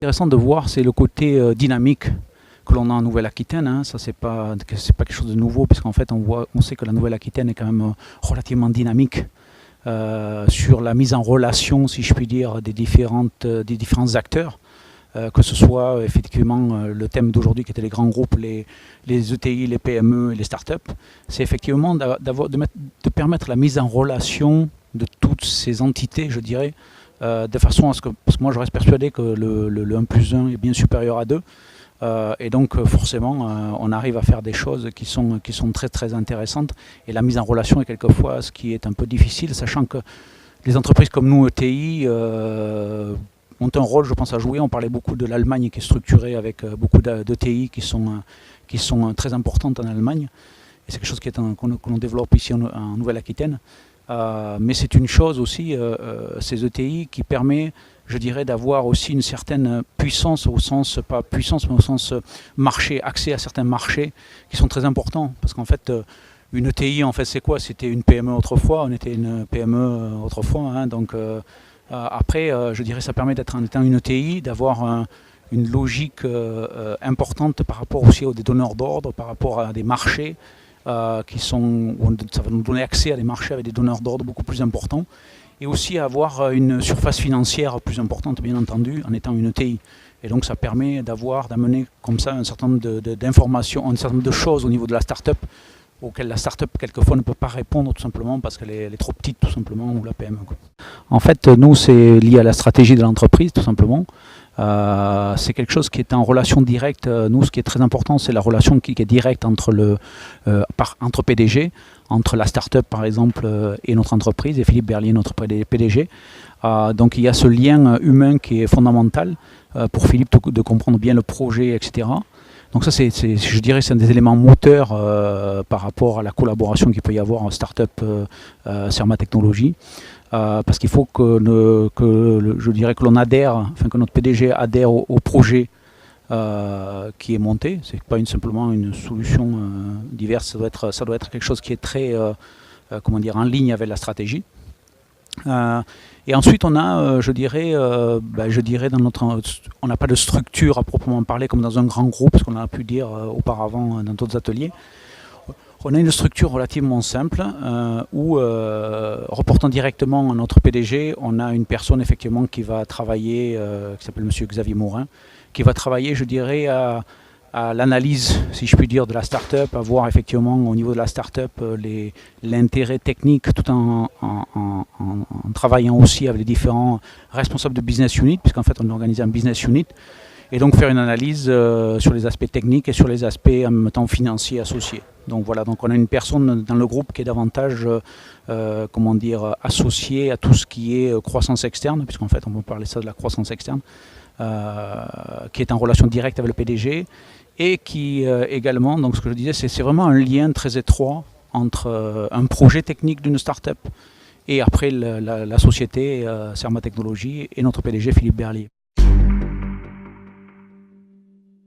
Intéressant de voir, c'est le côté dynamique que l'on a en Nouvelle-Aquitaine. Hein. Ça, c'est pas quelque chose de nouveau, puisqu'en fait, on sait que la Nouvelle-Aquitaine est quand même relativement dynamique sur la mise en relation, si je puis dire, des différents acteurs. Que ce soit effectivement le thème d'aujourd'hui qui était les grands groupes, les ETI, les PME et les startups, c'est effectivement de permettre la mise en relation de toutes ces entités, je dirais, de façon à ce que, parce que moi je reste persuadé que le 1 plus 1 est bien supérieur à 2, et donc forcément on arrive à faire des choses qui sont très très intéressantes, et la mise en relation est quelquefois ce qui est un peu difficile, sachant que les entreprises comme nous, ETI, ont un rôle, je pense, à jouer. On parlait beaucoup de l'Allemagne qui est structurée avec beaucoup d'ETI qui sont très importantes en Allemagne. Et c'est quelque chose que l'on développe ici en Nouvelle-Aquitaine. Mais c'est une chose aussi, ces ETI, qui permet, je dirais, d'avoir aussi une certaine puissance, au sens, pas puissance, mais au sens marché, accès à certains marchés qui sont très importants. Parce qu'en fait, une ETI, en fait, c'est quoi? C'était une PME autrefois, on était une PME autrefois, hein, donc après, je dirais, ça permet d'être en étant une ETI, d'avoir une logique importante par rapport aussi aux des donneurs d'ordre, par rapport à des marchés ça va nous donner accès à des marchés avec des donneurs d'ordre beaucoup plus importants, et aussi avoir une surface financière plus importante, bien entendu, en étant une ETI. Et donc ça permet d'amener comme ça un certain nombre d'informations, un certain nombre de choses au niveau de la start-up, auxquelles la start-up quelquefois ne peut pas répondre tout simplement parce qu'elle est trop petite tout simplement, ou la PME, quoi. En fait, nous, c'est lié à la stratégie de l'entreprise tout simplement. C'est quelque chose qui est en relation directe. Nous, ce qui est très important, c'est la relation qui est directe entre entre PDG, entre la start-up par exemple et notre entreprise, et Philippe Berlier, notre PDG. Donc il y a ce lien humain qui est fondamental pour Philippe de comprendre bien le projet, etc. Donc ça, je dirais, c'est un des éléments moteurs par rapport à la collaboration qu'il peut y avoir en start-up Cerma Technologies. Parce qu'il faut je dirais que l'on adhère, enfin que notre PDG adhère au projet qui est monté. C'est pas simplement une solution diverse, ça doit être quelque chose qui est très comment dire, en ligne avec la stratégie. Et ensuite on a, je dirais on n'a pas de structure à proprement parler comme dans un grand groupe, ce qu'on a pu dire auparavant dans d'autres ateliers. On a une structure relativement simple où, reportant directement à notre PDG, on a une personne effectivement qui va travailler, qui s'appelle M. Xavier Morin, qui va travailler, je dirais, à l'analyse, si je puis dire, de la start-up, à voir effectivement au niveau de la start-up l'intérêt technique, tout en travaillant aussi avec les différents responsables de business unit, puisqu'en fait on organise un business unit, et donc faire une analyse sur les aspects techniques et sur les aspects en même temps financiers associés. Donc voilà, donc on a une personne dans le groupe qui est davantage comment dire, associée à tout ce qui est croissance externe, puisqu'en fait on peut parler ça de la croissance externe, qui est en relation directe avec le PDG, et qui également, donc ce que je disais, c'est vraiment un lien très étroit entre un projet technique d'une start-up et après la société Cerma Technologies et notre PDG Philippe Berlier.